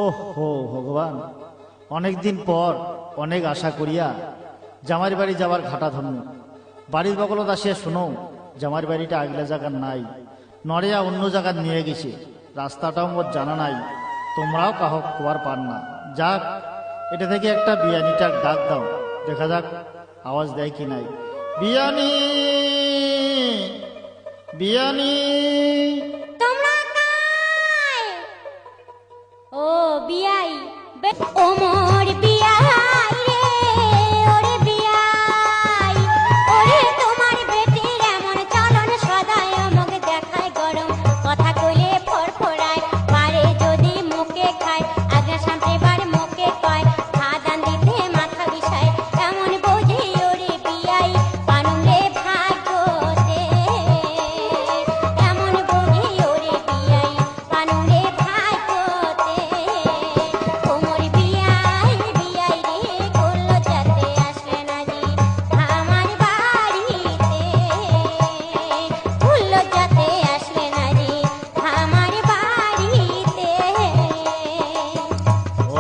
ওহো ভগবান, অনেকদিন পর অনেক আশা করিয়া জামার বাড়ি যাবার ঘাটা ধন্য। বাড়ির বগলত আসিয়া শুনো জামার বাড়িটা আগলা জায়গার নাই, নড়িয়া অন্য জায়গার নিয়ে গেছে। রাস্তাটাও মোর জানা নাই, তোমরাও কাহ খবর পান না। যাক, এটা থেকে একটা বিয়ানিটার ডাক দাও, দেখা যাক আওয়াজ দেয় কি নাই। বিয়ানি, বিয়ানি। তোমরা কায়? ও বিয়াই, ও মোর বিয়াই রে, ওরে বিয়াই, ওরে তোমার বেটির এমন চলন সদাই আমাকে দেখায় গরম, কথা কইলে ফরফরায়, পারে যদি মুখে খায়, আগে সামনে বার মুখে কয়, খাদান দিতে মাথা বিষায়, এমন বোঝে ওরে বিয়াই, পানুম রে ভাগ্যতে, এমন বোঝে ওরে বিয়াই, পানুম রে ভাগ্যতে, ওমর বিয়াই, বিয়াই রে করলো যাতে আসলে না জি আমার বাড়িতে, করলো যাতে আসলে না জি আমার বাড়িতে।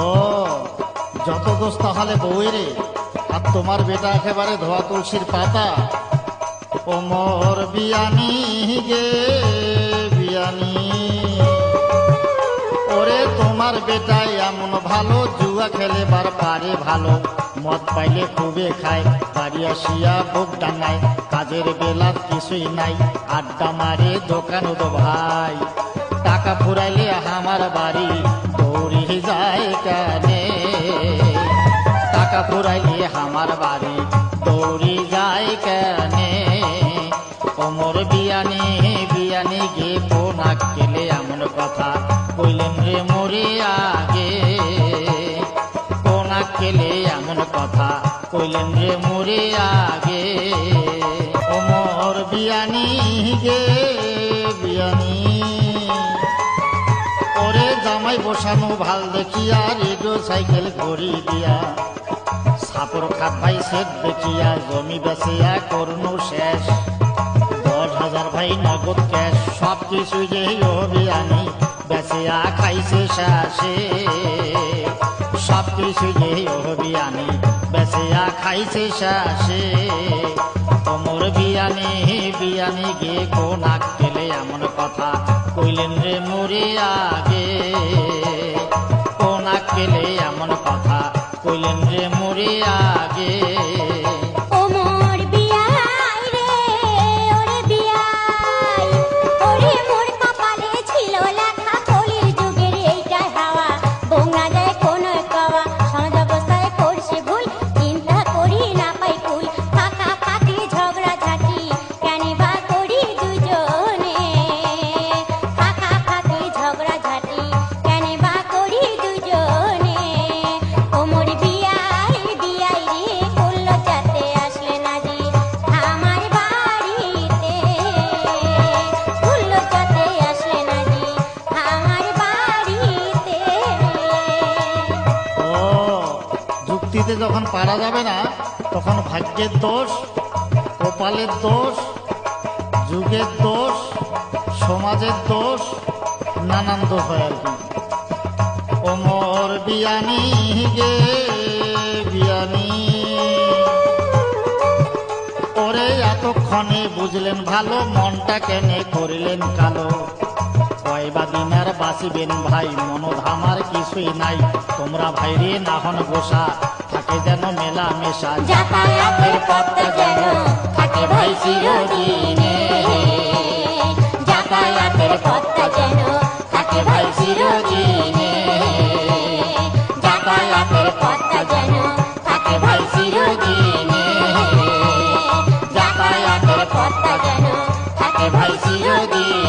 ও, যত দোষ তাহলে বউয়েরে, আর তোমার বেটা একেবারে ধোয়া তুলসীর পাতা। ও মোর বিয়ানি গে বিয়ানি, ওরে তোমার বেটাই এমন ভালো, জুয়া খেলেবার পারে ভালো, মদ পাইলে খুবে খায়, বাড়ি আসিয়া বুক ডাঙায়, কাজের বেলা কিছুই নাই, আড্ডা মারে দোকান দো ভাই, টাকা ফুরাইলে আমার বাড়ি দৌড়ি যায় কানে, টাকা ফুরাইলে আমার বাড়ি দৌড়ি যায় কানে। ওমর বিয়ানি, বিয়ানি গে কোনা কেলে এমন কথা কইলেন রে মোরে আগে, কোনা কেলে এমন কথা কইলেন রে মোরে আগে। ওমর বিয়ানি গে বিয়ানি, ওরে জামাই বসানো ভাল দেখিয়া, রেডিও সাইকেল ঘড়ি দিয়া, সাপর খাত ভাই সেট দেখিয়া, জমি বেচিয়া করুন শেষ, 10,000 ভাই নগদ ক্যাশ, সব কিছু যে অভিয়ানি বেচিয়া খাইছে শেষে, সব কিছু যে অভিয়ানি বেচিয়া খাইছে শেষে। ওমর বিয়ানি, বিয়ানি গে কোনা কেলে এমন কথা কইলেন রে মোরে আগে, কোনা কেলে এমন কথা কইলেন রে মোরে আগে। ওমর বিয়াই রে, ওরে বিয়াই, ওরে মোর কপালে ছিল লেখা, কলির যুগের এইটাই হাওয়া, বোঙা যায় কোনো কাওয়া, সমাজ অবস্থায় করছে ভুল, চিন্তা করি না পাই ফুল, ফাঁকা ফাঁকি ঝগড়া ঝাঁটি, কেন বা করি দুজনে, ফাঁকা ফাঁকি ঝগড়া ঝাঁটি, কেন বা করি দুজনে। ওমর বিয়াই, বিয়াই রে করলো যাতে আসলে না জি আমার বাড়িতে, করলো যাতে আসলে না জি আমার বাড়িতে। ও, যুক্তিতে যখন পারা যাবে না, তখন ভাগ্যের দোষ, কপালের দোষ, যুগের দোষ, সমাজের দোষ, নানান দোষ হয় আর কি। ওমর বিয়ানি গে বিয়ানি, ওরে এতক্ষণে বুঝলেন ভালো, মনটা কেনে করিলেন কালো, কয়বা দিন আর বাঁচিবেন ভাই, মনোধ আমার কিছুই নাই, তোমরা ভাইরে নাহন গোসা, থাকে যেন মেলা মেশা, যাতায়াতের পথটা যেন থাকে ভাই চিরদিনে, যাতায়াতের পথটা যেন থাকে ভাই চিরদিনে, যাতায়াতের পথটা যেন থাকে ভাই চিরদিনে, যাতায়াতের পথটা যেন থাকে ভাই চিরদিনে।